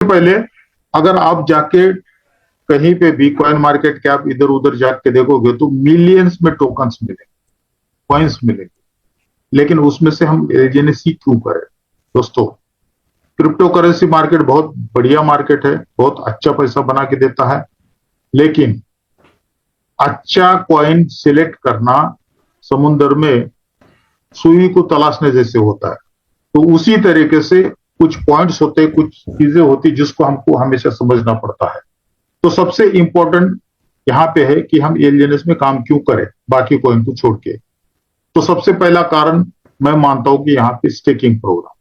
पहले अगर आप जाके कहीं पे भी कॉइन मार्केट कैप इधर उधर जाके देखोगे तो मिलियंस में टोकन्स मिलेंगे, कॉइन्स मिलेंगे, लेकिन उसमें से हम एजेंसी क्यों करें? दोस्तों, क्रिप्टो करेंसी मार्केट बहुत बढ़िया मार्केट है, बहुत अच्छा पैसा बना के देता है, लेकिन अच्छा कॉइन सिलेक्ट करना समुद्र में सुई को तलाशने जैसे होता है। तो उसी तरीके से कुछ पॉइंट्स होते हैं, कुछ चीजें होती जिसको हमको हमेशा समझना पड़ता है। तो सबसे इंपॉर्टेंट यहां पे है कि हम एलजीएनएस में काम क्यों करें बाकी कॉइन को छोड़ के। तो सबसे पहला कारण मैं मानता हूं कि यहाँ पे स्टेकिंग प्रोग्राम।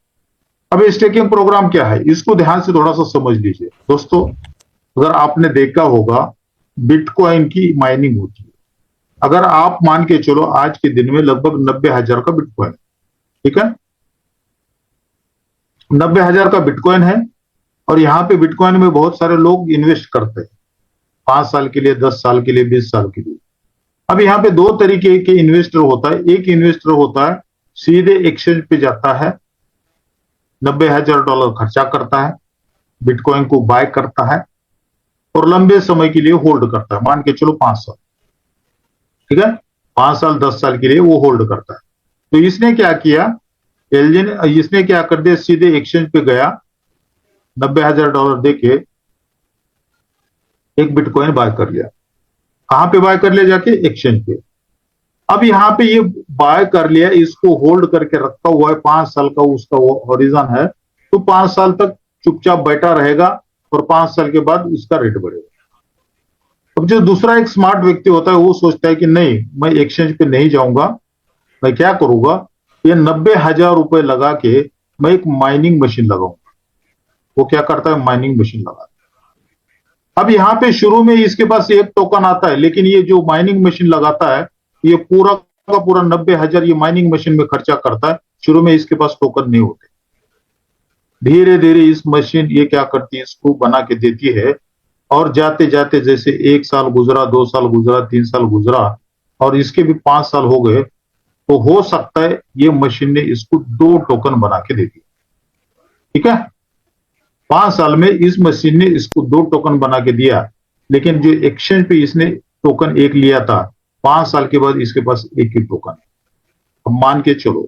अब ये स्टेकिंग प्रोग्राम क्या है, इसको ध्यान से थोड़ा सा समझ लीजिए। दोस्तों, अगर आपने देखा होगा बिटकॉइन की माइनिंग होती है। अगर आप मान के चलो आज के दिन में लगभग 90,000 का बिटकॉइन, ठीक है, 90,000 का बिटकॉइन है, और यहां पे बिटकॉइन में बहुत सारे लोग इन्वेस्ट करते हैं 5 साल के लिए, 10 साल के लिए, 20 साल के लिए। अब यहाँ पे दो तरीके के इन्वेस्टर होता है। एक इन्वेस्टर होता है सीधे एक्सचेंज पे जाता है, $90,000 खर्चा करता है, बिटकॉइन को बाय करता है और लंबे समय के लिए होल्ड करता है, मान के चलो 5 साल, ठीक है, 5 साल 10 साल के लिए वो होल्ड करता है। तो इसने क्या किया, एलजीन इसने क्या कर दिया, सीधे एक्सचेंज पे गया, $90,000 देके एक बिटकॉइन बाय कर लिया। कहां पे बाय कर लिया, जाके एक्सचेंज पे। अब यहां पे ये बाय कर लिया, इसको होल्ड करके रखा हुआ है, 5 साल का उसका वो हॉरिजन है, तो 5 साल तक चुपचाप बैठा रहेगा और 5 साल के बाद इसका रेट बढ़ेगा। अब जो दूसरा एक स्मार्ट व्यक्ति होता है वो सोचता है कि नहीं, मैं एक्सचेंज पे नहीं जाऊंगा, मैं क्या करूंगा, ये 90,000 रुपए लगा के मैं एक माइनिंग मशीन लगाऊंगा। वो क्या करता है, माइनिंग मशीन लगाता है। अब यहां पे शुरू में इसके पास एक टोकन आता है, लेकिन ये जो माइनिंग मशीन लगाता है ये पूरा का पूरा 90,000 ये माइनिंग मशीन में खर्चा करता है। शुरू में इसके पास टोकन नहीं होते, धीरे धीरे इस मशीन ये क्या करती है, इसको बना के देती है, और जाते जाते जैसे 1 साल गुजरा, 2 साल गुजरा, 3 साल गुजरा और इसके भी 5 साल हो गए, तो हो सकता है ये मशीन ने इसको 2 टोकन बना के दे दिया, ठीक है। 5 साल में इस मशीन ने इसको 2 टोकन बना के दिया, लेकिन जो एक्सचेंज पे इसने टोकन एक लिया था, 5 साल के बाद इसके पास एक ही टोकन है। अब मान के चलो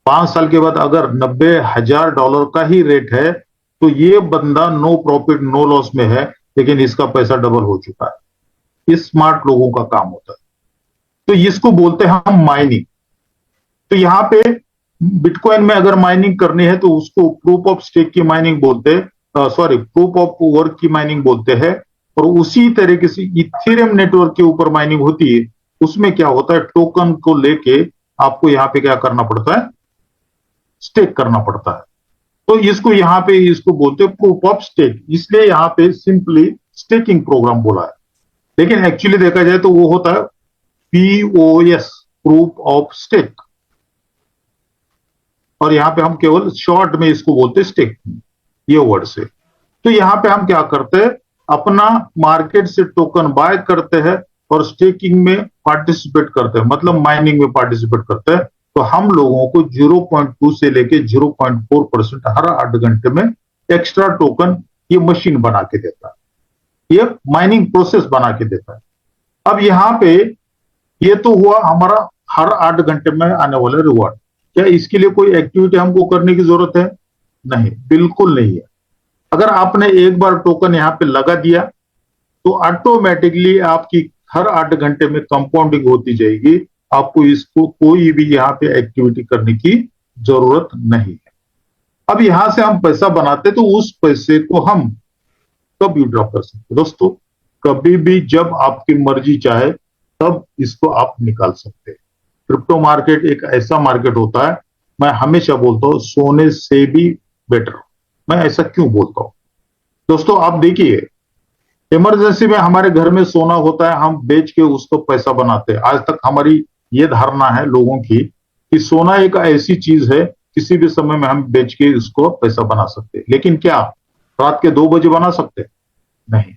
5 साल के बाद अगर $90,000 का ही रेट है, तो ये बंदा नो प्रॉफिट नो लॉस में है, लेकिन इसका पैसा डबल हो चुका है। इस स्मार्ट लोगों का काम होता है। तो इसको बोलते हैं हम माइनिंग। तो यहां पे बिटकॉइन में अगर माइनिंग करनी है तो उसको प्रूफ ऑफ स्टेक की माइनिंग बोलते हैं, सॉरी प्रूफ ऑफ वर्क की माइनिंग बोलते हैं। और उसी तरीके से इथेरियम नेटवर्क के ऊपर माइनिंग होती है। उसमें क्या होता है, टोकन को लेके आपको यहां पे क्या करना पड़ता है, स्टेक करना पड़ता है। तो इसको यहां पे इसको बोलते हैं प्रूफ ऑफ स्टेक, इसलिए यहां पे सिंपली स्टेकिंग प्रोग्राम बोला है, लेकिन एक्चुअली देखा जाए तो वो होता है POS, प्रूफ ऑफ स्टेक। और यहां पे हम केवल शॉर्ट में इसको बोलते हैं स्टेक, ये वर्ड से। तो यहां पे हम क्या करते हैं, अपना मार्केट से टोकन बाय करते हैं और स्टेकिंग में पार्टिसिपेट करते हैं, मतलब माइनिंग में पार्टिसिपेट करते हैं। तो हम लोगों को 0.2 से लेके 0.4% हर 8 घंटे में एक्स्ट्रा टोकन ये मशीन बना के देता है, ये माइनिंग प्रोसेस बना के देता है। अब यहां पे ये तो हुआ हमारा हर 8 घंटे में आने वाला रिवॉर्ड। क्या इसके लिए कोई एक्टिविटी हमको करने की जरूरत है? नहीं, बिल्कुल नहीं है। अगर आपने एक बार टोकन यहां पे लगा दिया तो ऑटोमेटिकली आपकी हर 8 घंटे में कंपाउंडिंग होती जाएगी। आपको इसको कोई भी यहां पे एक्टिविटी करने की जरूरत नहीं है। अब यहां से हम पैसा बनाते तो उस पैसे को हम कब विड्रॉ कर सकते? दोस्तों, कभी भी जब आपकी मर्जी चाहे तब इसको आप निकाल सकते हैं। क्रिप्टो मार्केट एक ऐसा मार्केट होता है, मैं हमेशा बोलता हूं सोने से भी बेटर। मैं ऐसा क्यों बोलता हूं? दोस्तों, आप देखिए, इमरजेंसी में हमारे घर में सोना होता है, हम बेच के उसको पैसा बनाते हैं। आज तक हमारी ये धारणा है लोगों की कि सोना एक ऐसी चीज है, किसी भी समय में हम बेच के इसको पैसा बना सकते हैं। लेकिन क्या रात के 2 बजे बना सकते? नहीं,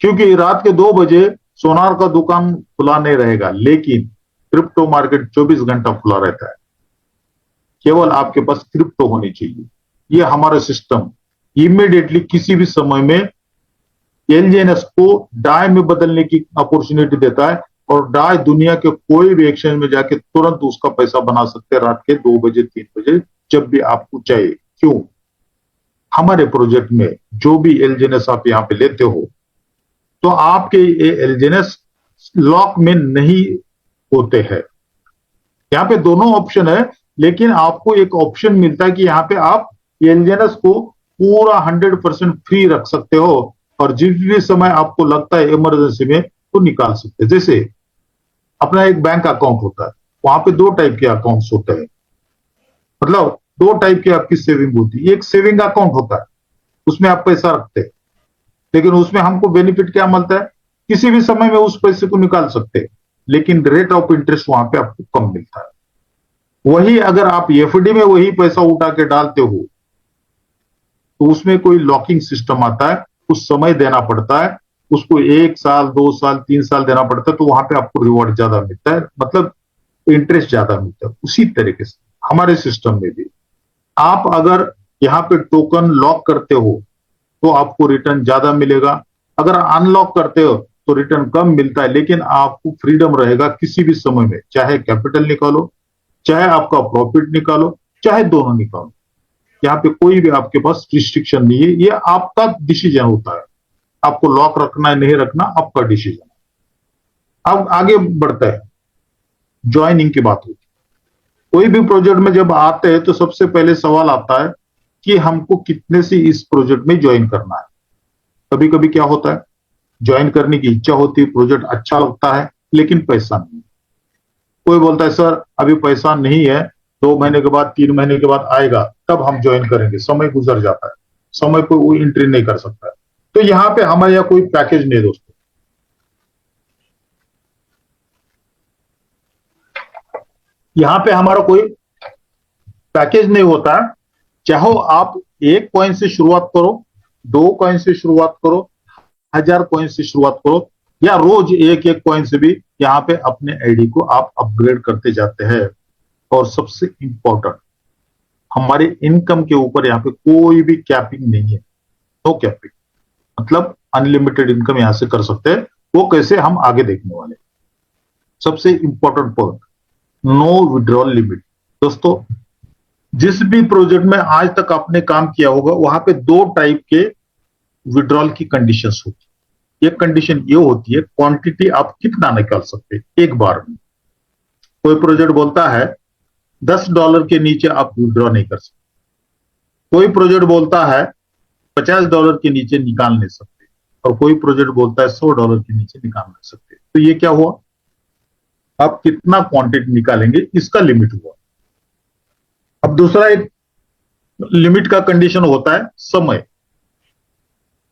क्योंकि रात के 2 बजे सोनार का दुकान खुला नहीं रहेगा, लेकिन क्रिप्टो मार्केट 24 घंटा खुला रहता है। केवल आपके पास क्रिप्टो होनी चाहिए। ये हमारा सिस्टम, इमीडिएटली किसी भी समय में एलजीएनएस को डाई में बदलने की अपॉर्चुनिटी देता है, और डाई दुनिया के कोई भी एक्सचेंज में जाके तुरंत उसका पैसा बना सकते हैं रात के 2 बजे 3 बजे, जब भी आपको चाहिए। क्यों? हमारे प्रोजेक्ट में जो भी एलजीएनएस आप यहाँ पे लेते हो, तो आपके ये एलजीएनएस लॉक में नहीं होते हैं। यहाँ पे दोनों ऑप्शन है, लेकिन आपको एक ऑप्शन मिलता है कि यहाँ पे आप एलजीएनएस को पूरा 100% फ्री रख सकते हो, और जिस भी समय आपको लगता है इमरजेंसी में तो निकाल सकते हैं। जैसे अपना एक बैंक अकाउंट होता है, वहां पे 2 टाइप के अकाउंट्स होते हैं, मतलब 2 टाइप की आपकी सेविंग होती है। एक सेविंग अकाउंट होता है, उसमें आप पैसा रखते हैं, लेकिन उसमें हमको बेनिफिट क्या मिलता है, किसी भी समय में उस पैसे को निकाल सकते हैं, लेकिन रेट ऑफ इंटरेस्ट वहां पे आपको कम मिलता है। वही अगर आप एफडी में वही पैसा उठा के डालते हो, तो उसमें कोई लॉकिंग सिस्टम आता है, कुछ समय देना पड़ता है, उसको 1 साल 2 साल 3 साल देना पड़ता है, तो वहां पे आपको रिवॉर्ड ज्यादा मिलता है, मतलब इंटरेस्ट ज्यादा मिलता है। उसी तरीके से हमारे सिस्टम में भी आप अगर यहाँ पे टोकन लॉक करते हो तो आपको रिटर्न ज्यादा मिलेगा, अगर अनलॉक करते हो तो रिटर्न कम मिलता है, लेकिन आपको फ्रीडम रहेगा किसी भी समय में, चाहे कैपिटल निकालो, चाहे आपका प्रॉफिट निकालो, चाहे दोनों निकालो। यहाँ पे कोई भी आपके पास रिस्ट्रिक्शन नहीं है, ये आपका डिसीजन होता है, आपको लॉक रखना है नहीं रखना आपका डिसीजन है। अब आगे बढ़ते हैं, ज्वाइनिंग की बात होती है। कोई भी प्रोजेक्ट में जब आते हैं तो सबसे पहले सवाल आता है कि हमको कितने से इस प्रोजेक्ट में ज्वाइन करना है। कभी कभी क्या होता है, ज्वाइन करने की इच्छा होती है, प्रोजेक्ट अच्छा लगता है, लेकिन पैसा नहीं। कोई बोलता है सर अभी पैसा नहीं है, 2 महीने के बाद 3 महीने के बाद आएगा तब हम ज्वाइन करेंगे। समय गुजर जाता है, समय पर वो एंट्री नहीं कर सकता है। तो यहाँ पे हमारे यहाँ कोई पैकेज नहीं दोस्तों, यहाँ पे हमारा कोई पैकेज नहीं होता है। चाहो आप 1 कॉइन से शुरुआत करो, 2 कॉइन से शुरुआत करो, 1000 कॉइन से शुरुआत करो, या रोज एक एक कॉइन से भी यहाँ पे अपने आईडी को आप अपग्रेड करते जाते हैं। और सबसे इंपॉर्टेंट, हमारे इनकम के ऊपर यहाँ पे कोई भी कैपिंग नहीं है, नो कैपिंग, मतलब अनलिमिटेड इनकम यहां से कर सकते हैं। वो कैसे, हम आगे देखने वाले। सबसे important point, no withdrawal limit. दोस्तों जिस भी प्रोजेक्ट में आज तक आपने काम किया होगा, वहां पे 2 टाइप के विड्रॉल की कंडीशंस होती है। एक कंडीशन ये होती है क्वांटिटी आप कितना निकाल सकते हैं एक बार में। कोई प्रोजेक्ट बोलता है $10 के नीचे आप विड्रॉ नहीं कर सकते, कोई प्रोजेक्ट बोलता है $50 के नीचे निकाल नहीं सकते, और कोई प्रोजेक्ट बोलता है $100 के नीचे निकाल नहीं सकते। तो ये क्या हुआ, आप कितना क्वांटिटी निकालेंगे इसका लिमिट हुआ। अब दूसरा एक लिमिट का कंडीशन होता है समय।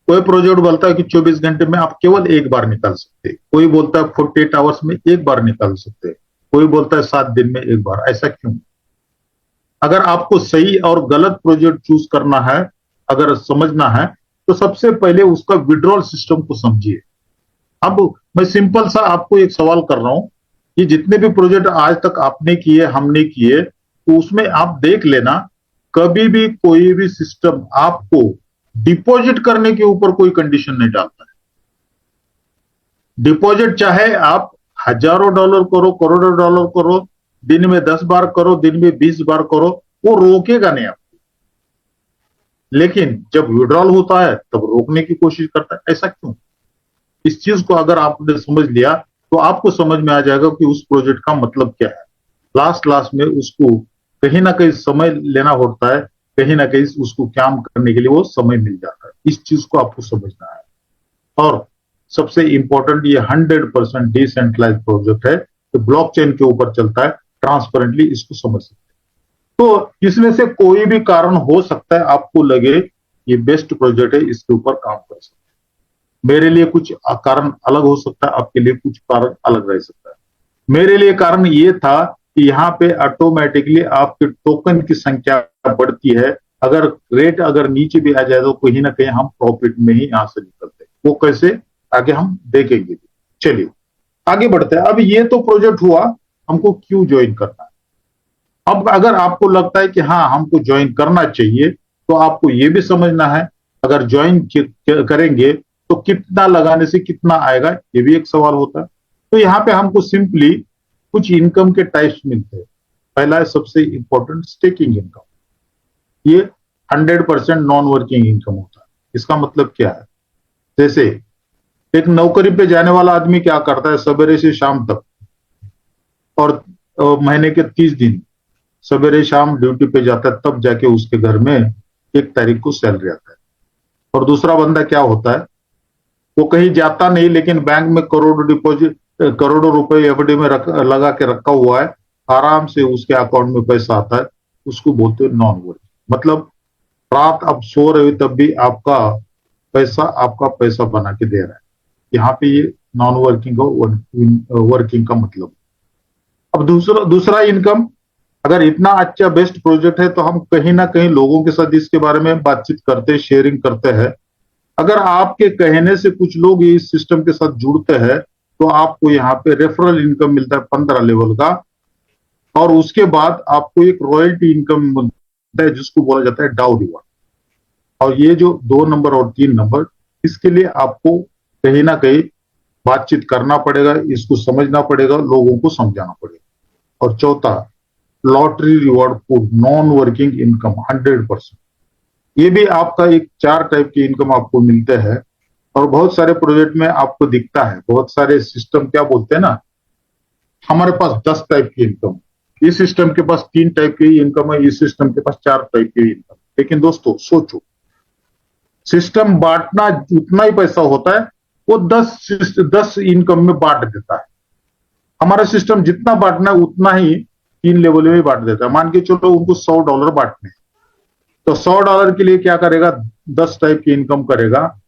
कोई प्रोजेक्ट बोलता है कि 24 घंटे में आप केवल एक बार निकाल सकते हैं, कोई बोलता है 48 आवर्स में एक बार निकाल सकते हैं, कोई बोलता है 7 दिन में एक बार। ऐसा क्यों? अगर आपको सही और गलत प्रोजेक्ट चूज करना है, अगर समझना है, तो सबसे पहले उसका विड्रॉल सिस्टम को समझिए। अब मैं सिंपल सा आपको एक सवाल कर रहा हूं कि जितने भी प्रोजेक्ट आज तक आपने किए हमने किए, तो उसमें आप देख लेना, कभी भी कोई भी सिस्टम आपको डिपॉजिट करने के ऊपर कोई कंडीशन नहीं डालता है। डिपॉजिट चाहे आप हजारों डॉलर करो, करोड़ों डॉलर करो, दिन में 10 बार करो, दिन में 20 बार करो, वो रोकेगा नहीं आपको। लेकिन जब विड्रॉल होता है तब रोकने की कोशिश करता है। ऐसा क्यों? इस चीज को अगर आपने समझ लिया तो आपको समझ में आ जाएगा कि उस प्रोजेक्ट का मतलब क्या है। लास्ट में उसको कहीं ना कहीं समय लेना होता है, कहीं ना कहीं उसको काम करने के लिए वो समय मिल जाता है। इस चीज को आपको समझना है। और सबसे इंपॉर्टेंट, ये 100% डिसेंट्रलाइज प्रोजेक्ट है, तो ब्लॉकचेन के ऊपर चलता है, ट्रांसपेरेंटली इसको समझ सकते हैं। तो इसमें से कोई भी कारण हो सकता है आपको लगे ये बेस्ट प्रोजेक्ट है, इसके ऊपर काम कर सकते हैं। मेरे लिए कुछ कारण अलग हो सकता है, आपके लिए कुछ कारण अलग रह सकता है। मेरे लिए कारण ये था कि यहाँ पे ऑटोमेटिकली आपके टोकन की संख्या बढ़ती है। अगर रेट अगर नीचे भी आ जाए तो कहीं ना कहीं हम प्रॉफिट में ही यहां से निकलते हैं। वो कैसे, आगे हम देखेंगे। चलिए आगे बढ़ते हैं। अब ये तो प्रोजेक्ट हुआ, हमको क्यों ज्वाइन करना है। अब अगर आपको लगता है कि हाँ हमको ज्वाइन करना चाहिए, तो आपको ये भी समझना है अगर ज्वाइन करेंगे तो कितना लगाने से कितना आएगा, ये भी एक सवाल होता है। तो यहाँ पे हमको सिंपली कुछ इनकम के टाइप्स मिलते हैं। पहला है सबसे इंपॉर्टेंट स्टेकिंग इनकम। ये 100% नॉन वर्किंग इनकम होता है। इसका मतलब क्या है? जैसे एक नौकरी पे जाने वाला आदमी क्या करता है, सवेरे से शाम तक, और महीने के 30 दिन सवेरे शाम ड्यूटी पे जाता है, तब जाके उसके घर में 1 तारीख को सैलरी आता है। और दूसरा बंदा क्या होता है, वो कहीं जाता नहीं, लेकिन बैंक में करोड़ों डिपॉजिट, करोड़ों रुपए एफडी में लगा के रखा हुआ है, आराम से उसके अकाउंट में पैसा आता है। उसको बोलते हैं नॉन वर्किंग। मतलब रात आप सो रहे हो तब भी आपका पैसा बना के दे रहा है। यहाँ पे ये नॉन वर्किंग और वर्किंग का मतलब। अब दूसरा दूसरा इनकम, अगर इतना अच्छा बेस्ट प्रोजेक्ट है तो हम कहीं ना कहीं लोगों के साथ इसके बारे में बातचीत करते हैं, शेयरिंग करते हैं। अगर आपके कहने से कुछ लोग इस सिस्टम के साथ जुड़ते हैं तो आपको यहाँ पे रेफरल इनकम मिलता है 15 लेवल का। और उसके बाद आपको एक रॉयल्टी इनकम मिलता है जिसको बोला जाता है डाउ रिवॉर्ड। और ये जो 2 नंबर और 3 नंबर, इसके लिए आपको कहीं ना कहीं बातचीत करना पड़ेगा, इसको समझना पड़ेगा, लोगों को समझाना पड़ेगा। और चौथा, lottery reward for non working income 100%। ये भी आपका एक 4 टाइप की इनकम आपको मिलते हैं। और बहुत सारे प्रोजेक्ट में आपको दिखता है, बहुत सारे सिस्टम क्या बोलते हैं ना, हमारे पास 10 टाइप की इनकम, इस सिस्टम के पास 3 टाइप की इनकम है, इस सिस्टम के पास 4 टाइप की इनकम। लेकिन दोस्तों सोचो, सिस्टम बांटना उतना ही पैसा होता है, वो 10 इनकम में बांट देता है। हमारा सिस्टम जितना बांटना है उतना ही 3 लेवल में बांट देता है। मान के चलो उनको $100 बांटने, तो $100 के लिए क्या करेगा, 10 टाइप की इनकम करेगा,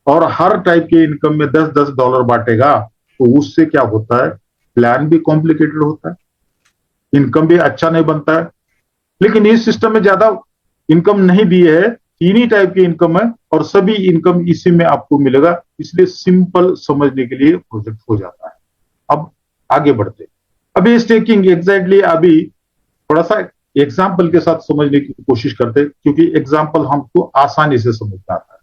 और हर टाइप के इनकम में $10-10 बांटेगा। तो उससे क्या होता है, प्लान भी कॉम्प्लिकेटेड होता है, इनकम भी अच्छा नहीं बनता है। लेकिन इस सिस्टम में ज्यादा इनकम नहीं दिए है, 3 ही टाइप की इनकम है, और सभी इनकम इसी में आपको मिलेगा। इसलिए सिंपल समझने के लिए प्रोजेक्ट हो जाता है। अब आगे बढ़ते, अभी स्टेकिंग एग्जैक्टली अभी थोड़ा सा एग्जाम्पल के साथ समझने की कोशिश करते हैं, क्योंकि एग्जाम्पल हमको आसानी से समझ में आता है।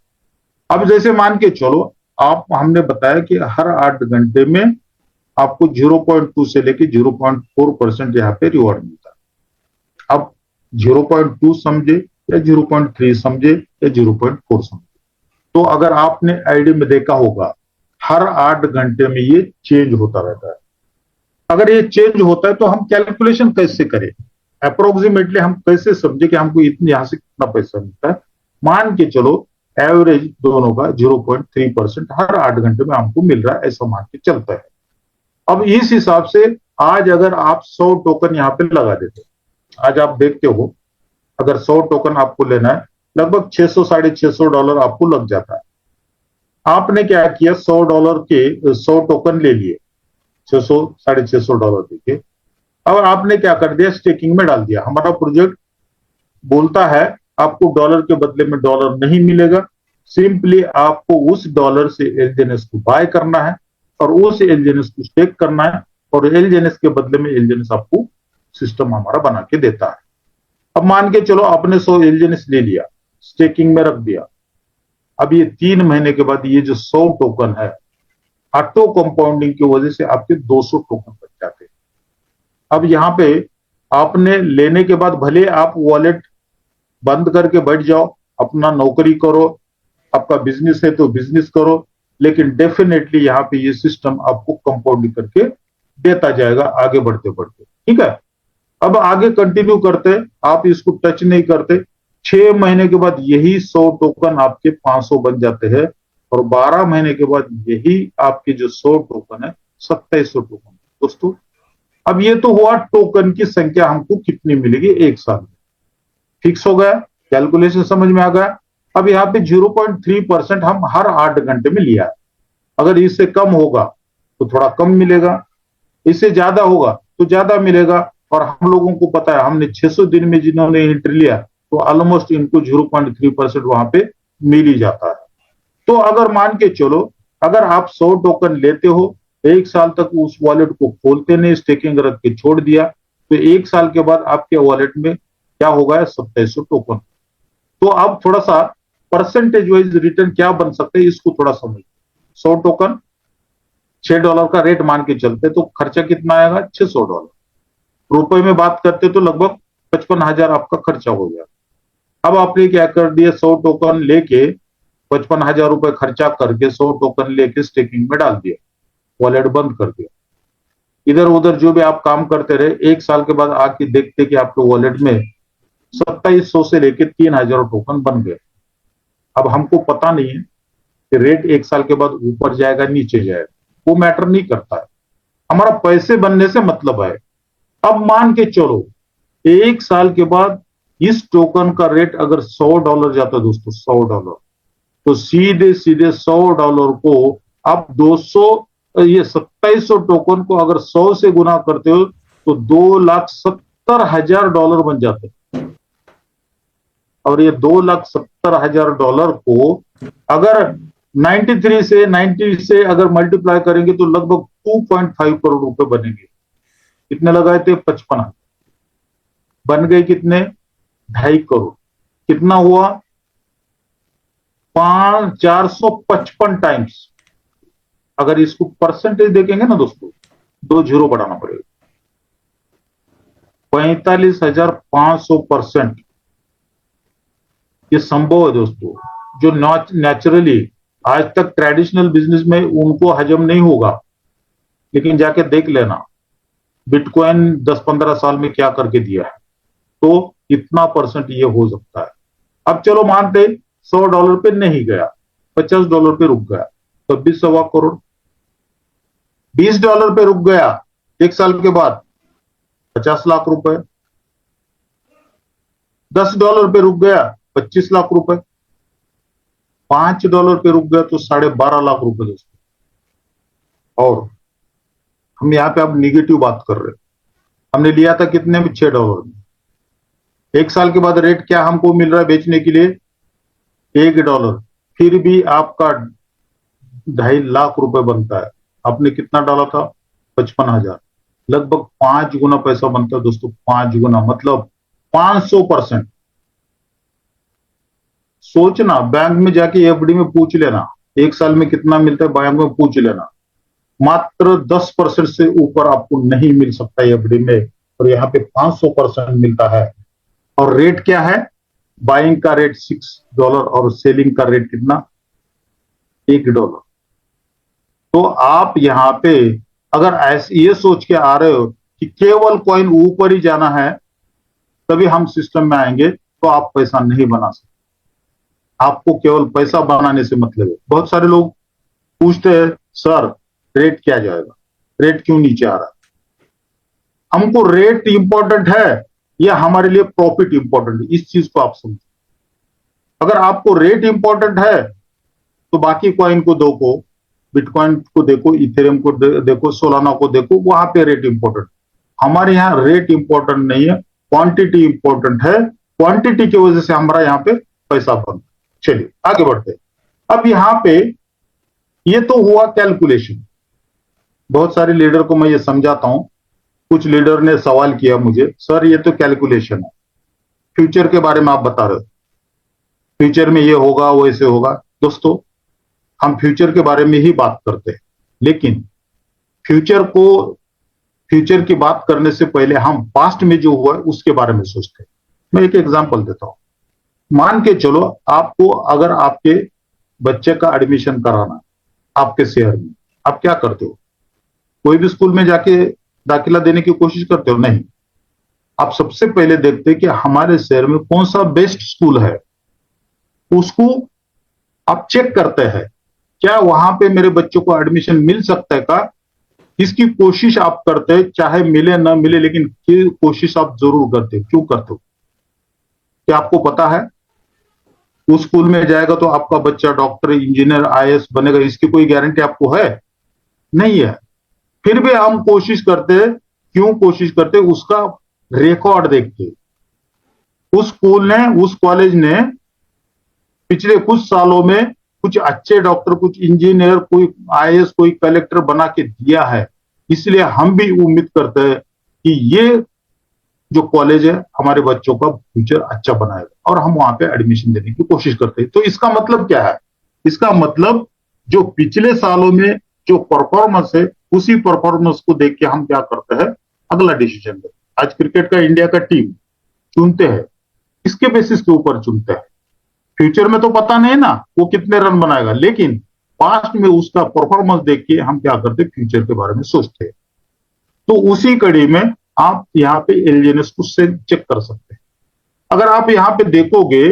अब जैसे मान के चलो, आप हमने बताया कि हर 8 घंटे में आपको 0.2 से लेके 0.4% यहाँ पे रिवॉर्ड मिलता है। अब 0.2 समझे या 0.3 समझे या 0.4 समझे, तो अगर आपने आईडी में देखा होगा, हर 8 घंटे में ये चेंज होता रहता है। अगर ये चेंज होता है तो हम कैलकुलेशन कैसे करें, अप्रोक्सीमेटली हम कैसे समझे कि हमको इतने यहां से कितना पैसा मिलता है। मान के चलो एवरेज दोनों का 0.3% हर 8 घंटे में हमको मिल रहा है, ऐसा मान के चलता है। अब इस हिसाब से आज अगर आप 100 टोकन यहाँ पे लगा देते, आज आप देखते हो अगर 100 टोकन आपको लेना है, लगभग 600 $650 आपको लग जाता है। आपने क्या किया, $100 के 100 टोकन ले लिए, 600 $650 देके, अब आपने क्या कर दिया, स्टेकिंग में डाल दिया। हमारा प्रोजेक्ट बोलता है आपको डॉलर के बदले में डॉलर नहीं मिलेगा, सिंपली आपको उस डॉलर से एलजेनएस को बाय करना है और उस एलजेनएस को स्टेक करना है, और एलजेनएस के बदले में एलजेनएस आपको सिस्टम हमारा बना के देता है। अब मान के चलो आपने 100 एलजेनएस ले लिया, स्टेकिंग में रख दिया। अब ये 3 महीने के बाद ये जो 100 टोकन है, ऑटो कंपाउंडिंग की वजह से आपके 200 टोकन बच जाते हैं। अब यहां पे आपने लेने के बाद भले आप वॉलेट बंद करके बैठ जाओ, अपना नौकरी करो, आपका बिजनेस है तो बिजनेस करो, लेकिन डेफिनेटली यहाँ पे ये सिस्टम आपको कंपाउंडिंग करके देता जाएगा आगे बढ़ते बढ़ते। ठीक है, अब आगे कंटिन्यू करते, आप इसको टच नहीं करते। 6 महीने के बाद यही 100 टोकन आपके 500 बन जाते हैं, और 12 महीने के बाद यही आपके जो 100 टोकन है 2700 टोकन। दोस्तों अब ये तो हुआ टोकन की संख्या हमको कितनी मिलेगी एक साल में, फिक्स हो गया, कैलकुलेशन समझ में आ गया। अब यहाँ पे 0.3% हम हर 8 घंटे में लिया है। अगर इससे कम होगा तो थोड़ा कम मिलेगा, इससे ज्यादा होगा तो ज्यादा मिलेगा। और हम लोगों को पता है, हमने 600 दिन में जिन्होंने एंट्री लिया तो ऑलमोस्ट इनको 0.3% वहां पे मिल ही जाता है। तो अगर मान के चलो, अगर आप 100 टोकन लेते हो, 1 साल तक उस वॉलेट को खोलते नहीं, स्टेकिंग रख के छोड़ दिया, तो 1 साल के बाद आपके वॉलेट में क्या होगा, 2700 टोकन। तो अब थोड़ा सा परसेंटेज वाइज रिटर्न क्या बन सकते हैं इसको थोड़ा समझ। 100 टोकन $6 का रेट मान के चलते तो खर्चा कितना आएगा? $600। रुपए में बात करते तो लगभग 55,000 आपका खर्चा हो गया। अब आपने क्या कर दिया, 100 टोकन लेके 55,000 रुपए खर्चा करके 100 टोकन लेके स्टेकिंग में डाल दिया, वॉलेट बंद कर दिया। इधर उधर जो भी आप काम करते रहे, 1 साल के बाद आके देखते कि आपके वॉलेट में 2700 से लेके 3,000 टोकन बन गए। अब हमको पता नहीं है कि रेट 1 साल के बाद ऊपर जाएगा नीचे जाएगा, वो मैटर नहीं करता है, हमारा पैसे बनने से मतलब है। अब मान के चलो 1 साल के बाद इस टोकन का रेट अगर $100 जाता है दोस्तों, $100, तो सीधे सीधे $100 को आप 200, ये 2700 टोकन को अगर 100 से गुना करते हो तो $2,70,000 बन जाते हैं। और ये $2,70,000 को अगर 93 से 90 से अगर मल्टीप्लाई करेंगे तो लगभग 2.5 करोड़ रुपए बनेंगे। कितने लगाए थे? 55। बन गए कितने? 2.5 करोड़। कितना हुआ? 455 टाइम्स। अगर इसको परसेंटेज देखेंगे ना दोस्तों, 2 जीरो बढ़ाना पड़ेगा, 45,500%। ये संभव है दोस्तों, जो नेचुरली आज तक ट्रेडिशनल बिजनेस में उनको हजम नहीं होगा। लेकिन जाके देख लेना बिटकॉइन 10-15 साल में क्या करके दिया है, तो इतना परसेंट ये हो सकता है। अब चलो मानते $100 पे नहीं गया, $50 पे रुक गया, तो 20.25 करोड़। $20 पे रुक गया 1 साल के बाद 50 लाख रुपए। $10 पे रुक गया 25 लाख रुपए। $5 पे रुक गया तो 12.5 लाख रुपए दोस्तों। और हम यहां पे अब निगेटिव बात कर रहे हैं। हमने लिया था कितने में? $6 में। 1 साल के बाद रेट क्या हमको मिल रहा है बेचने के लिए? $1। फिर भी आपका 2.5 लाख रुपए बनता है। आपने कितना डाला था? 55,000। लगभग 5 गुना पैसा बनता है दोस्तों, 5 गुना मतलब 500%। सोचना, बैंक में जाके एफडी में पूछ लेना 1 साल में कितना मिलता है, बैंक में पूछ लेना, मात्र 10% से ऊपर आपको नहीं मिल सकता एफडी में, और यहाँ पे 500% मिलता है। और रेट क्या है? बाइंग का रेट $6 और सेलिंग का रेट कितना? $1। तो आप यहां पे अगर ऐसे ये सोच के आ रहे हो कि केवल कॉइन ऊपर ही जाना है तभी हम सिस्टम में आएंगे, तो आप पैसा नहीं बना सकते। आपको केवल पैसा बनाने से मतलब है। बहुत सारे लोग पूछते हैं, सर रेट क्या जाएगा, रेट क्यों नीचे आ रहा है? हमको रेट इंपॉर्टेंट है या हमारे लिए प्रॉफिट इंपॉर्टेंट है? इस चीज को आप समझो। अगर आपको रेट इंपॉर्टेंट है तो बाकी कॉइन को देखो, बिटकॉइन को देखो, इथेरियम को देखो, सोलाना को देखो, वहां पे रेट इंपॉर्टेंट। हमारे यहाँ रेट इंपॉर्टेंट नहीं है, क्वांटिटी इंपॉर्टेंट है। क्वांटिटी की वजह से हमारा यहाँ पे पैसा बनता है। चलिए आगे बढ़ते हैं। अब यहां पे ये तो हुआ कैलकुलेशन। बहुत सारे लीडर को मैं ये समझाता हूं। कुछ लीडर ने सवाल किया मुझे, सर ये तो कैलकुलेशन है, फ्यूचर के बारे में आप बता रहे हो, फ्यूचर में ये होगा वैसे होगा। दोस्तों हम फ्यूचर के बारे में ही बात करते हैं, लेकिन फ्यूचर की बात करने से पहले हम पास्ट में जो हुआ है उसके बारे में सोचते हैं। मैं एक एग्जांपल देता हूं। मान के चलो आपको अगर आपके बच्चे का एडमिशन कराना आपके शहर में, आप क्या करते हो? कोई भी स्कूल में जाके दाखिला देने की कोशिश करते हो? नहीं। आप सबसे पहले देखते हैं कि हमारे शहर में कौन सा बेस्ट स्कूल है, उसको आप चेक करते हैं, क्या वहां पे मेरे बच्चों को एडमिशन मिल सकता है का? इसकी कोशिश आप करते हैं, चाहे मिले ना मिले, लेकिन ये कोशिश आप जरूर करते हैं। क्यों करते हो? क्या आपको पता है उस स्कूल में जाएगा तो आपका बच्चा डॉक्टर, इंजीनियर, आईएएस बनेगा, इसकी कोई गारंटी आपको है? नहीं है। फिर भी हम कोशिश करते हैं। क्यों कोशिश करते? उसका रिकॉर्ड देखते। उस स्कूल ने, उस कॉलेज ने पिछले कुछ सालों में कुछ अच्छे डॉक्टर, कुछ इंजीनियर, कोई आईएएस, कोई कलेक्टर बना के दिया है। इसलिए हम भी उम्मीद करते हैं कि ये जो कॉलेज है हमारे बच्चों का फ्यूचर अच्छा बनाएगा और हम वहां पे एडमिशन देने की कोशिश करते हैं। तो इसका मतलब क्या है? इसका मतलब जो पिछले सालों में जो परफॉर्मेंस है उसी परफॉर्मेंस को देख के हम क्या करते हैं, अगला डिसीजन लेते हैं। आज क्रिकेट का इंडिया का टीम चुनते हैं, इसके बेसिस के ऊपर चुनते हैं। फ्यूचर में तो पता नहीं ना वो कितने रन बनाएगा, लेकिन पास्ट में उसका परफॉर्मेंस देख के हम क्या करते हैं, फ्यूचर के बारे में सोचते हैं। तो उसी कड़ी में आप यहाँ पे एलिजिनेस को चेक कर सकते हैं। अगर आप यहाँ पे देखोगे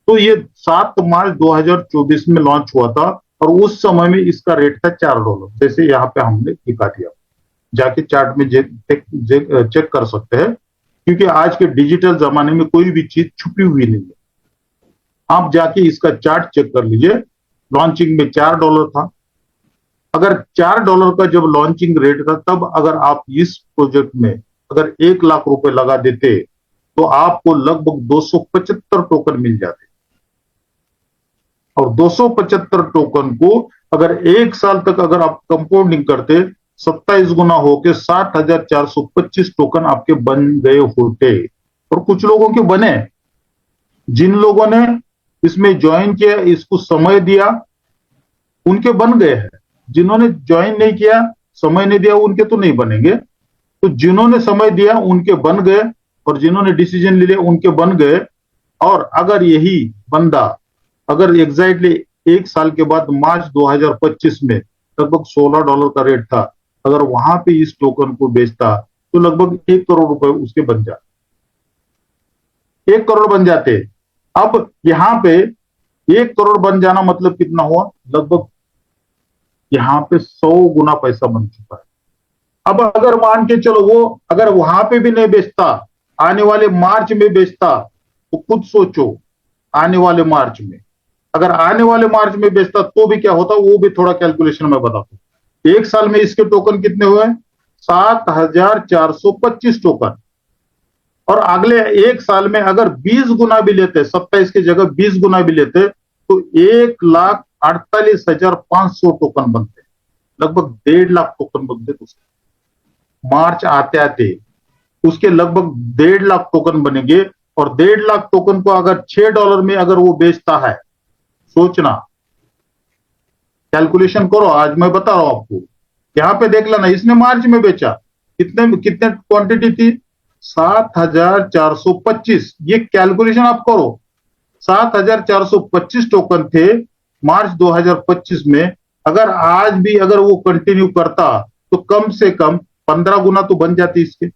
तो ये 7 मार्च 2024 में लॉन्च हुआ था और उस समय में इसका रेट था $4। जैसे यहाँ पे हमने दिखा दिया, जाके चार्ट में चेक कर सकते हैं, क्योंकि आज के डिजिटल जमाने में कोई भी चीज छुपी हुई नहीं है। आप जाके इसका चार्ट चेक कर लीजिए। लॉन्चिंग में $4 था। अगर $4 का जब लॉन्चिंग रेट था, तब अगर आप इस प्रोजेक्ट में अगर 1 लाख रुपए लगा देते तो आपको लगभग 275 टोकन मिल जाते, और 275 टोकन को अगर 1 साल तक अगर आप कंपाउंडिंग करते, 27 गुना होके 60,425 टोकन आपके बन गए होते। और कुछ लोगों के बने, जिन लोगों ने इसमें ज्वाइन किया, इसको समय दिया, उनके बन गए हैं। जिन्होंने ज्वाइन नहीं किया, समय नहीं दिया, उनके तो नहीं बनेंगे। तो जिन्होंने समय दिया उनके बन गए, और जिन्होंने डिसीजन ले लिया उनके बन गए। और अगर यही बंदा अगर एग्जैक्टली 1 साल के बाद मार्च 2025 में लगभग $16 का रेट था, अगर वहां पे इस टोकन को बेचता तो लगभग 1 करोड़ रुपए उसके बन जाते, 1 करोड़ बन जाते। अब यहाँ पे 1 करोड़ बन जाना मतलब कितना हुआ, लगभग यहाँ पे 100 गुना पैसा बन चुका है। अब अगर मान के चलो वो अगर वहां पे भी नहीं बेचता, आने वाले मार्च में बेचता, तो खुद सोचो आने वाले मार्च में, अगर आने वाले मार्च में बेचता तो भी क्या होता, वो भी थोड़ा कैलकुलेशन में बताता हूं। 1 साल में इसके टोकन कितने हुए, 7,425 टोकन। और अगले 1 साल में अगर 20 गुना भी लेते, 27 की जगह 20 गुना भी लेते, तो 1,48,500 टोकन बनते, लगभग 1.5 लाख टोकन बनते। मार्च आते आते उसके लगभग 1.5 लाख टोकन बनेंगे। और 1.5 लाख टोकन को अगर $6 में अगर वो बेचता है, सोचना, कैलकुलेशन करो, आज मैं बता रहा हूं आपको। यहां पे देख लेना, इसने मार्च में बेचा, कितने क्वांटिटी थी, 7,425। ये कैलकुलेशन आप करो, 7,425 टोकन थे मार्च 2025 में। अगर आज भी अगर वो कंटिन्यू करता तो कम से कम 15 गुना तो बन जाती इसके,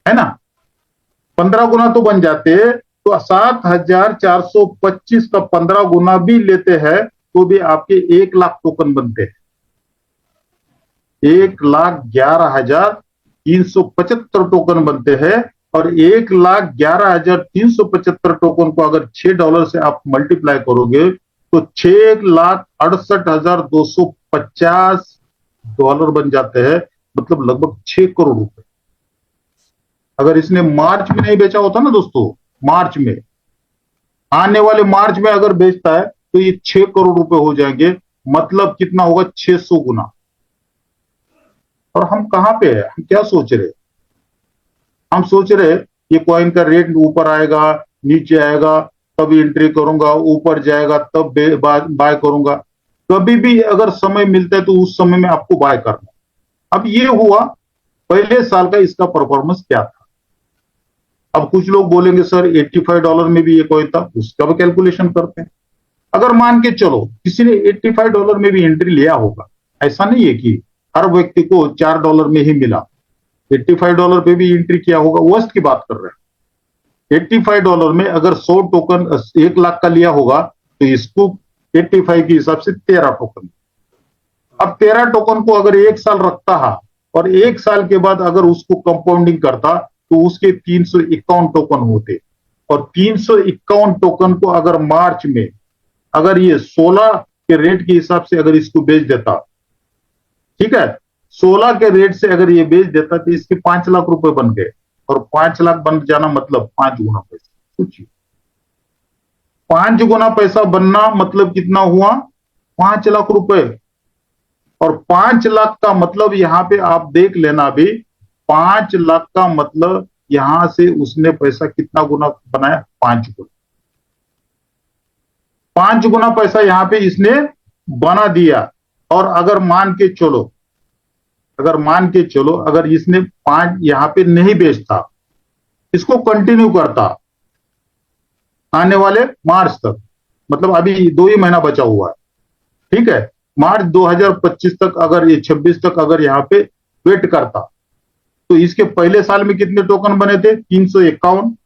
है ना, 15 गुना तो बन जाते। तो 7,425 का 15 गुना भी लेते हैं तो भी आपके 1 लाख टोकन बनते हैं। 1,11,375 टोकन बनते हैं। और 1,11,375 टोकन को अगर $6 से आप मल्टीप्लाई करोगे तो $6,68,250 बन जाते हैं, मतलब लगभग 6 करोड़ रुपए। अगर इसने मार्च में नहीं बेचा होता ना दोस्तों, मार्च में, आने वाले मार्च में अगर बेचता है तो ये 6 करोड़ रुपए हो जाएंगे, मतलब कितना होगा, 600 गुना। और हम कहां पे है, हम क्या सोच रहे, हम सोच रहे ये कॉइन का रेट ऊपर आएगा, नीचे आएगा तब एंट्री करूंगा, ऊपर जाएगा तब बाय करूंगा। कभी भी अगर समय मिलता है तो उस समय में आपको बाय करना। अब ये हुआ पहले साल का इसका परफॉर्मेंस क्या था। अब कुछ लोग बोलेंगे सर $85 में भी ये कॉइन था, उसका भी कैलकुलेशन करते हैं। अगर मान के चलो किसी ने $85 में भी एंट्री लिया होगा, ऐसा नहीं है कि हर व्यक्ति को $4 में ही मिला, $85 पे भी एंट्री किया होगा, वर्स्ट की बात कर रहे हैं। $85 में अगर 100 टोकन 1 लाख का लिया होगा तो इसको 85 के हिसाब से 13 टोकन। अब 13 टोकन को अगर 1 साल रखता है और 1 साल के बाद अगर उसको कंपाउंडिंग करता तो उसके 351 टोकन होते। और 351 टोकन को अगर मार्च में अगर ये 16 के रेट के हिसाब से अगर इसको बेच देता, ठीक है, 16 के रेट से अगर ये बेच देता तो इसके 5 लाख रुपए बन गए। और 5 लाख बन जाना मतलब 5 गुना पैसा। सोचिए, 5 गुना पैसा बनना मतलब कितना हुआ, 5 लाख रुपए। और 5 लाख का मतलब यहां पे आप देख लेना भी, 5 लाख का मतलब यहां से उसने पैसा कितना गुना बनाया? 5 गुना। 5 गुना पैसा यहां पे इसने बना दिया। और अगर मान के चलो अगर इसने 5 यहां पे नहीं बेचता, इसको कंटिन्यू करता आने वाले मार्च तक, मतलब अभी 2 ही महीना बचा हुआ है, ठीक है, मार्च 2025 तक अगर ये 26 तक अगर यहाँ पे वेट करता, तो इसके पहले साल में कितने टोकन बने थे? 351।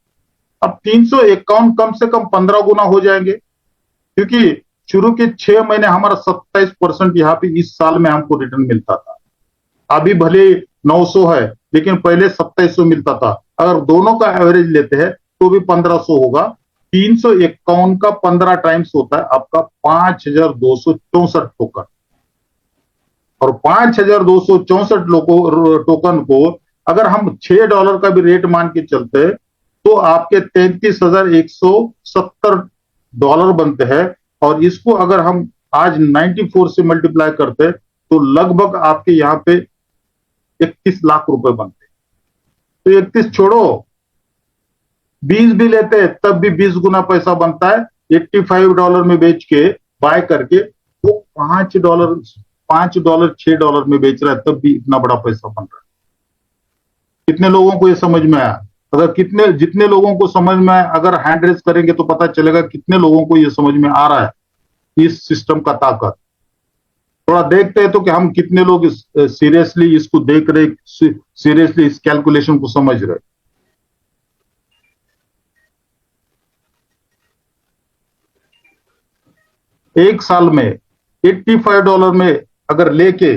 अब 351 कम से कम 15 गुना हो जाएंगे, क्योंकि शुरू के 6 महीने हमारा 27% यहाँ पे इस साल में हमको रिटर्न मिलता था। अभी भले 900 है, लेकिन पहले 2700 मिलता था। अगर दोनों का एवरेज लेते हैं तो भी 1500 होगा। 351 का 15 टाइम्स होता है आपका 5264 टोकन। और 5264 टोकन को अगर हम $6 का भी रेट मान के चलते हैं तो आपके 33,170 बनते हैं। और इसको अगर हम आज 94 से मल्टीप्लाई करते हैं तो लगभग आपके यहाँ पे 31 लाख रुपए बनते हैं। तो 31 छोड़ो, 20 भी लेते हैं तब भी 20 गुना पैसा बनता है। $85 में बेच के बाय करके वो $5 $6 में बेच रहा है, तब भी इतना बड़ा पैसा बन रहा है। कितने लोगों को ये समझ में आया? अगर जितने लोगों को समझ में आया, अगर हैंड रेज करेंगे तो पता चलेगा कितने लोगों को ये समझ में आ रहा है इस सिस्टम का ताकत। थोड़ा देखते हैं तो कि हम कितने लोग सीरियसली इसको देख रहे, सीरियसली इस कैलकुलेशन को समझ रहे। एक साल में $85 में अगर लेके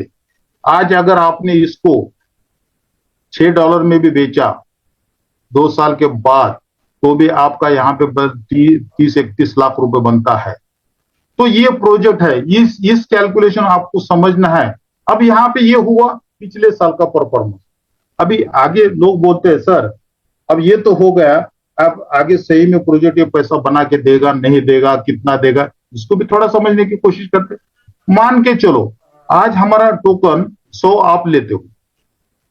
आज अगर आपने इसको $6 में भी बेचा 2 साल के बाद, तो भी आपका यहाँ पे 30-31 लाख रुपए बनता है। तो ये प्रोजेक्ट है, इस कैलकुलेशन आपको समझना है। अब यहाँ पे ये हुआ पिछले साल का परफॉर्मेंस। अभी आगे लोग बोलते हैं सर अब ये तो हो गया, अब आगे सही में प्रोजेक्ट ये पैसा बना के देगा नहीं देगा, कितना देगा, इसको भी थोड़ा समझने की कोशिश करते। मान के चलो आज हमारा टोकन 100 आप लेते हो,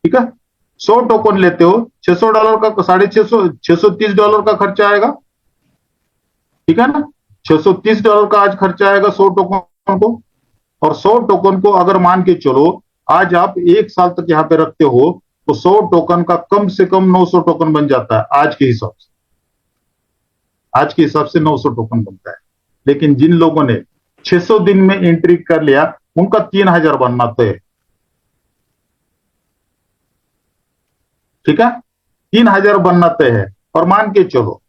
ठीक है, 100 टोकन लेते हो, $600 का $630 का खर्चा आएगा, ठीक है ना। $630 का आज खर्चा आएगा 100 टोकन को। और 100 टोकन को अगर मान के चलो आज आप 1 साल तक यहाँ पे रखते हो तो 100 टोकन का कम से कम 900 टोकन बन जाता है आज के हिसाब से। आज के हिसाब से 900 टोकन बनता है। लेकिन जिन लोगों ने 600 दिन में एंट्री कर लिया उनका 3000 बनना तय है, ठीक है, 3000 बनना तय है। और मान के चलो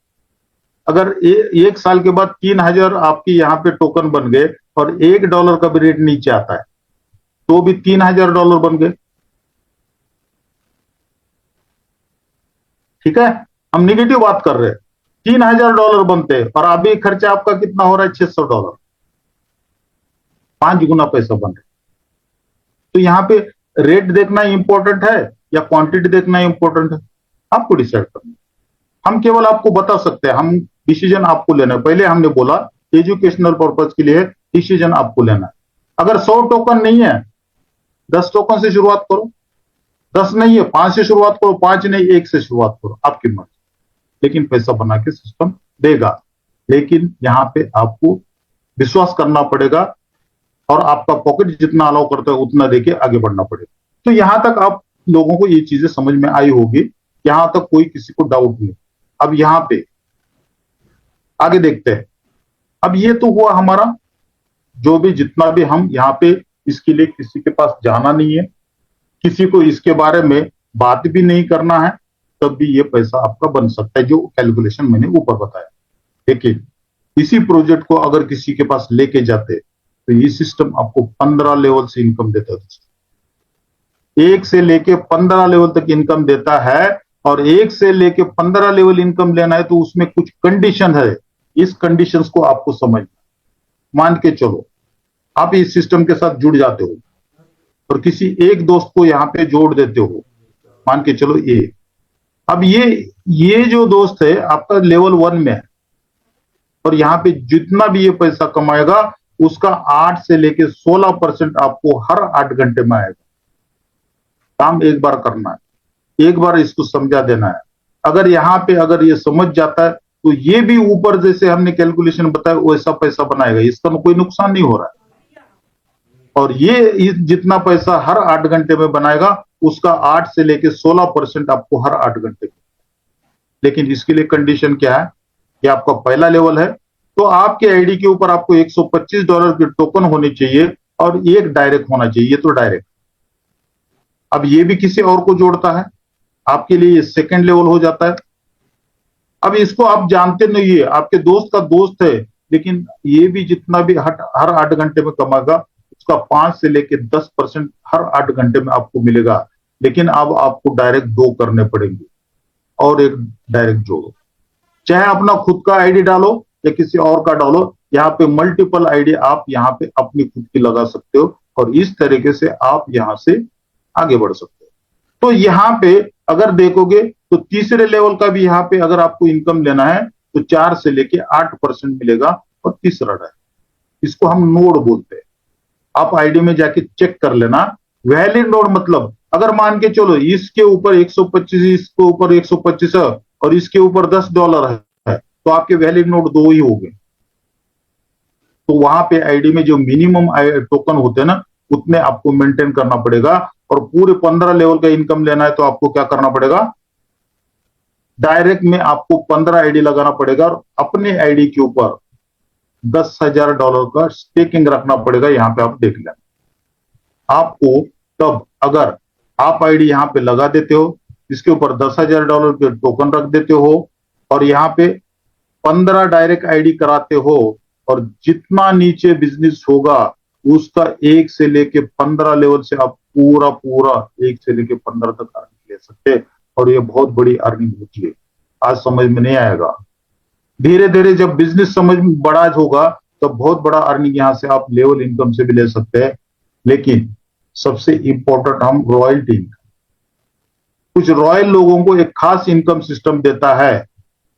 अगर 1 साल के बाद 3000 आपकी यहाँ पे टोकन बन गए और $1 का भी रेट नीचे आता है तो भी $3000 बन गए, ठीक है। हम निगेटिव बात कर रहे हैं, $3000 बनते हैं और अभी खर्चा आपका कितना हो रहा है? $600। 5 गुना पैसा बन रहा है। तो यहाँ पे रेट देखना इंपॉर्टेंट है या क्वांटिटी देखना इंपॉर्टेंट है, आपको डिसाइड करना। हम केवल आपको बता सकते हैं, हम डिसीजन आपको लेना है। पहले हमने बोला एजुकेशनल पर्पज के लिए डिसीजन आपको लेना है। अगर 100 टोकन नहीं है 10 टोकन से शुरुआत करो, 10 नहीं है 5 से शुरुआत करो, 5 नहीं 1 से शुरुआत करो, आपकी मर्जी। लेकिन पैसा बना के सिस्टम देगा। लेकिन यहाँ पे आपको विश्वास करना पड़ेगा और आपका पॉकेट जितना अलाउ करता है उतना देके आगे बढ़ना पड़ेगा। तो यहां तक आप लोगों को ये चीजें समझ में आई होगी, यहां तक कोई किसी को डाउट नहीं। अब यहां पे आगे देखते हैं। अब ये तो हुआ हमारा जो भी जितना भी हम यहाँ पे इसके लिए किसी के पास जाना नहीं है, किसी को इसके बारे में बात भी नहीं करना है, तब भी ये पैसा आपका बन सकता है जो कैलकुलेशन मैंने ऊपर बताया। लेकिन इसी प्रोजेक्ट को अगर किसी के पास लेके जाते तो ये सिस्टम आपको 15 लेवल से इनकम देता है। 1 से लेके 15 लेवल तक इनकम देता है। और 1 से लेके 15 लेवल इनकम लेना है तो उसमें कुछ कंडीशन है। इस कंडीशंस को आपको समझना। मान के चलो आप इस सिस्टम के साथ जुड़ जाते हो और किसी एक दोस्त को यहाँ पे जोड़ देते हो, मान के चलो ये। अब ये जो दोस्त है आपका लेवल 1 में है और यहाँ पे जितना भी ये पैसा कमाएगा उसका 8 से लेके 16% आपको हर 8 घंटे में आएगा। काम एक बार करना है। एक बार इसको समझा देना है। अगर यहाँ पे अगर ये समझ जाता है तो ये भी ऊपर जैसे हमने कैलकुलेशन बताया वैसा पैसा बनाएगा, इसका कोई नुकसान नहीं हो रहा है। और ये जितना पैसा हर 8 घंटे में बनाएगा उसका 8 से लेके 16% आपको हर 8 घंटे में। लेकिन इसके लिए कंडीशन क्या है कि आपका पहला लेवल है तो आपके आईडी के ऊपर आपको $125 के टोकन होने चाहिए और एक डायरेक्ट होना चाहिए, ये तो डायरेक्ट। अब ये भी किसी और को जोड़ता है, आपके लिए ये सेकंड लेवल हो जाता है। अब इसको आप जानते नहीं है, आपके दोस्त का दोस्त है, लेकिन ये भी जितना भी हर 8 घंटे में कमाएगा उसका 5 से लेके 10% हर 8 घंटे में आपको मिलेगा। लेकिन अब आपको डायरेक्ट 2 करने पड़ेंगे और एक डायरेक्ट जोड़ो, चाहे अपना खुद का आईडी डालो या किसी और का डालो। यहाँ पे मल्टीपल आईडी आप यहाँ पे अपनी खुद की लगा सकते हो और इस तरीके से आप यहाँ से आगे बढ़ सकते हो। तो यहाँ पे अगर देखोगे तो तीसरे लेवल का भी यहाँ पे अगर आपको इनकम लेना है तो 4 से लेके 8% मिलेगा और तीसरा है, इसको हम नोड बोलते हैं। आप आईडी में जाके चेक कर लेना। वैलिड नोड मतलब अगर मान के चलो इसके ऊपर 125, इसके ऊपर 125 है और इसके ऊपर $10 है तो आपके वैलिड नोड 2 ही हो गए। तो वहां पे आईडी में जो मिनिमम टोकन होते हैं ना उतने आपको मेंटेन करना पड़ेगा। और पूरे 15 लेवल का इनकम लेना है तो आपको क्या करना पड़ेगा, डायरेक्ट में आपको 15 आईडी लगाना पड़ेगा और अपने आईडी के ऊपर $10,000 का स्टेकिंग रखना पड़ेगा। यहां पे आप देख लें आपको, तब अगर आप आईडी यहां पे लगा देते हो, इसके ऊपर $10,000 के टोकन रख देते हो और यहाँ पे 15 डायरेक्ट आईडी कराते हो और जितना नीचे बिजनेस होगा उसका 1 से लेके 15 लेवल से आप पूरा पूरा 1 से लेके 15 तक अर्निंग ले सकते हैं। और ये बहुत बड़ी अर्निंग होती है, आज समझ में नहीं आएगा। धीरे धीरे जब बिजनेस समझ में बड़ा होगा तो बहुत बड़ा अर्निंग यहाँ से आप लेवल इनकम से भी ले सकते हैं। लेकिन सबसे इंपॉर्टेंट हम रॉयल्टी, कुछ रॉयल लोगों को एक खास इनकम सिस्टम देता है।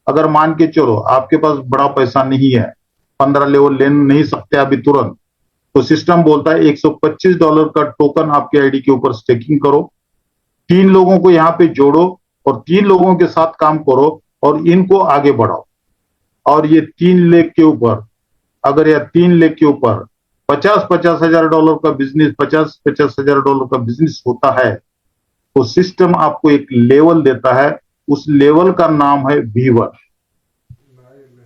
अगर मान के चलो आपके पास बड़ा पैसा नहीं है, 15 लेवल ले नहीं सकते अभी तुरंत, तो सिस्टम बोलता है $125 का टोकन आपके आईडी के ऊपर स्टेकिंग करो, 3 लोगों को यहाँ पे जोड़ो और 3 लोगों के साथ काम करो और इनको आगे बढ़ाओ। और ये 3 लेख के ऊपर, अगर यह 3 लेख के ऊपर $50,000 हजार का बिजनेस, $50,000 हजार का बिजनेस होता है तो सिस्टम आपको एक लेवल देता है। उस लेवल का नाम है V1,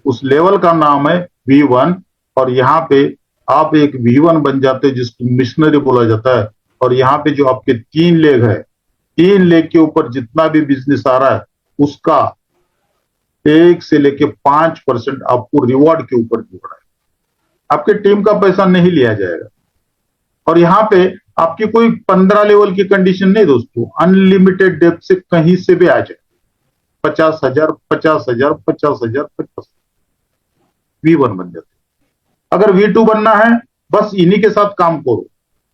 उस लेवल का नाम है V1। और यहाँ पे आप एक V1 बन जाते हैं जिसको मिशनरी बोला जाता है। और यहाँ पे जो आपके 3 लेग है, 3 लेग के ऊपर जितना भी बिजनेस आ रहा है उसका 1 से लेके 5% आपको रिवॉर्ड के ऊपर जुड़ रहा है, आपके टीम का पैसा नहीं लिया जाएगा। और यहाँ पे आपकी कोई 15 लेवल की कंडीशन नहीं दोस्तों, अनलिमिटेड डेप्थ से कहीं से भी आ जाए, 50,000 50,000 50,000 50,000 V1 बन जाते। अगर V2 बनना है बस इन्हीं के साथ काम करो,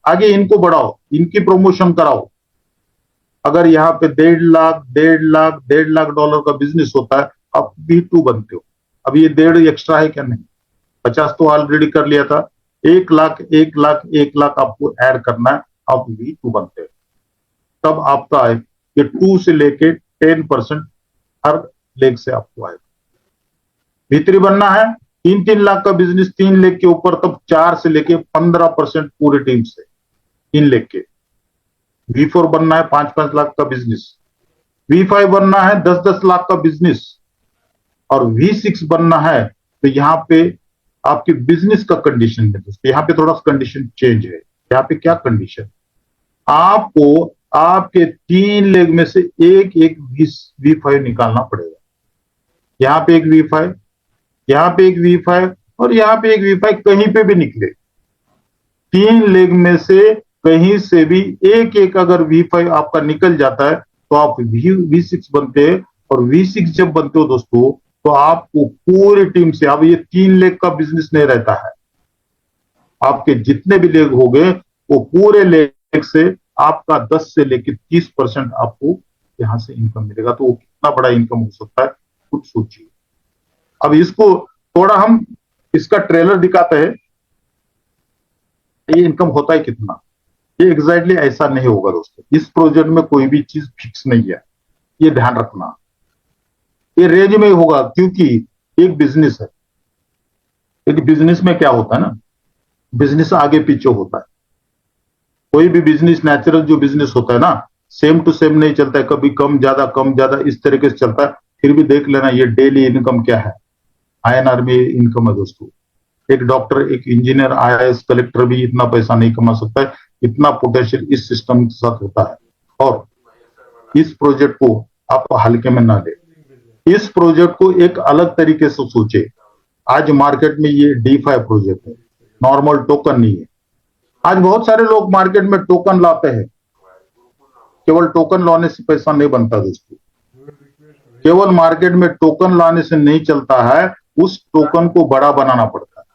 आगे इनको बढ़ाओ, इनकी प्रमोशन कराओ। अगर यहाँ पे $1.5 लाख का बिजनेस होता है, आप V2 बनते हो। अब ये 1.5 एक्स्ट्रा है क्या, नहीं, 50 तो ऑलरेडी कर लिया था, 1 लाख 1 लाख 1 लाख आपको ऐड करना है, आप V2 बनते हो। तब आपका है कि 2 से लेके 10% हर लेग से आपको आएगा। V3 बनना है, 3-3 लाख का बिजनेस 3 लेग के ऊपर, तब 4 से लेके 15% पूरी टीम से 3 लेग के। V4 बनना है 5-5 लाख का बिजनेस, V5 बनना है 10-10 लाख का बिजनेस और V6 बनना है तो यहाँ पे आपके बिजनेस का कंडीशन है दोस्तों, यहाँ पे थोड़ा सा कंडीशन चेंज है। यहाँ पे क्या कंडीशन, आपको आपके 3 लेग में से एक एक V5 निकालना पड़ेगा। यहाँ पे एक V5, यहाँ पे एक V5 और यहाँ पे एक V5, कहीं पे भी निकले 3 लेग में से कहीं से भी एक एक अगर V5 आपका निकल जाता है तो आप V6 बनते हैं। और V6 जब बनते हो दोस्तों तो आपको पूरी टीम से, अब ये 3 लेग का बिजनेस नहीं रहता है, आपके जितने भी लेग हो गए वो पूरे लेग से आपका 10 से लेकर 30% आपको यहां से इनकम मिलेगा। तो वो कितना बड़ा इनकम हो सकता है कुछ सोचिए। अब इसको थोड़ा हम इसका ट्रेलर दिखाते हैं, ये इनकम होता है कितना। ये एग्जैक्टली ऐसा नहीं होगा दोस्तों। इस प्रोजेक्ट में कोई भी चीज फिक्स नहीं है, ये ध्यान रखना। ये रेंज में होगा क्योंकि एक बिजनेस है। एक बिजनेस में क्या होता है ना, बिजनेस आगे पीछे होता है। कोई भी बिजनेस, नेचुरल जो बिजनेस होता है ना, सेम टू सेम नहीं चलता है, कभी कम ज्यादा इस तरीके से चलता है। फिर भी देख लेना ये डेली इनकम क्या है, INR में इनकम है दोस्तों। एक डॉक्टर, एक इंजीनियर, IAS कलेक्टर भी इतना पैसा नहीं कमा सकता है, इतना पोटेंशियल इस सिस्टम के साथ होता है। और इस प्रोजेक्ट को आप हल्के में ना ले, इस प्रोजेक्ट को एक अलग तरीके से सोचे। आज मार्केट में ये DeFi प्रोजेक्ट है, नॉर्मल टोकन नहीं है। आज बहुत सारे लोग मार्केट में टोकन लाते हैं, केवल टोकन लाने से पैसा नहीं बनता दोस्तों। केवल मार्केट में टोकन लाने से नहीं चलता है, उस टोकन को बड़ा बनाना पड़ता है,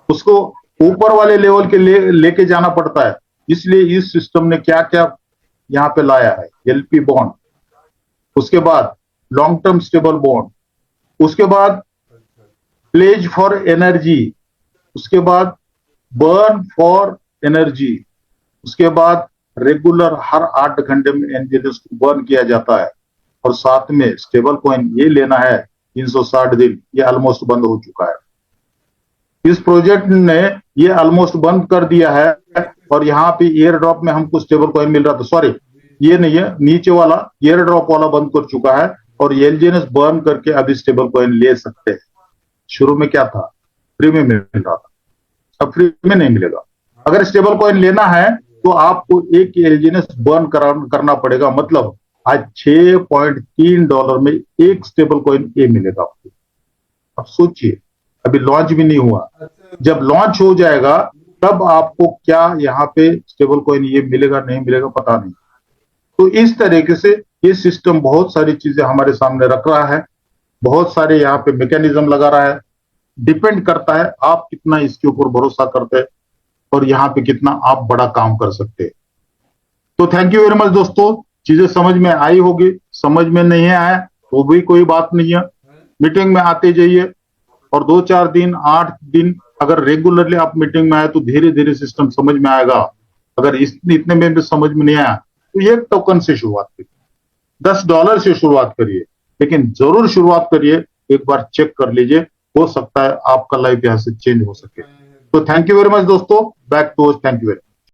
उसको ऊपर वाले लेवल के लेके जाना पड़ता है। इसलिए इस सिस्टम ने क्या क्या यहाँ पे लाया है, LP बॉन्ड, उसके बाद लॉन्ग टर्म स्टेबल बॉन्ड, उसके बाद प्लेज फॉर एनर्जी, उसके बाद बर्न फॉर एनर्जी, उसके बाद रेगुलर हर 8 घंटे में एनर्जी को बर्न किया जाता है। और साथ में स्टेबल कॉइन ये लेना है 360 दिन, ये ऑलमोस्ट बंद हो चुका है। इस प्रोजेक्ट ने ये ऑलमोस्ट बंद कर दिया है। और यहाँ पे एयर ड्रॉप में हमको स्टेबल कॉइन मिल रहा था, सॉरी ये नहीं है, नीचे वाला एयर ड्रॉप वाला बंद कर चुका है। और LGNS बर्न करके अभी स्टेबल कॉइन ले सकते हैं। शुरू में क्या था, फ्री में मिल रहा था, अब फ्री में नहीं मिलेगा। अगर स्टेबल कॉइन लेना है तो आपको एक LGNS बर्न करना पड़ेगा, मतलब आज $6.3 में एक स्टेबल कॉइन ए मिलेगा आपको। अब सोचिए, अभी लॉन्च भी नहीं हुआ, जब लॉन्च हो जाएगा तब आपको क्या यहाँ पे स्टेबल कॉइन ये मिलेगा नहीं मिलेगा पता नहीं। तो इस तरीके से ये सिस्टम बहुत सारी चीजें हमारे सामने रख रहा है, बहुत सारे यहाँ पे मैकेनिज्म लगा रहा है। डिपेंड करता है आप कितना इसके ऊपर भरोसा करते हैं और यहाँ पे कितना आप बड़ा काम कर सकते हैं। तो थैंक यू वेरी मच दोस्तों, चीजें समझ में आई होगी, समझ में नहीं आया तो भी कोई बात नहीं है, मीटिंग में आते जाइए। और 2-4 दिन 8 दिन अगर रेगुलरली आप मीटिंग में आए तो धीरे धीरे सिस्टम समझ में आएगा। अगर इतने में भी समझ में नहीं आया तो एक टोकन से शुरुआत करिए, $10 से शुरुआत करिए, लेकिन जरूर शुरुआत करिए। एक बार चेक कर लीजिए, हो सकता है आपका लाइफ यहाँ से चेंज हो सके। तो थैंक यू वेरी मच दोस्तों, back to, thank you very much.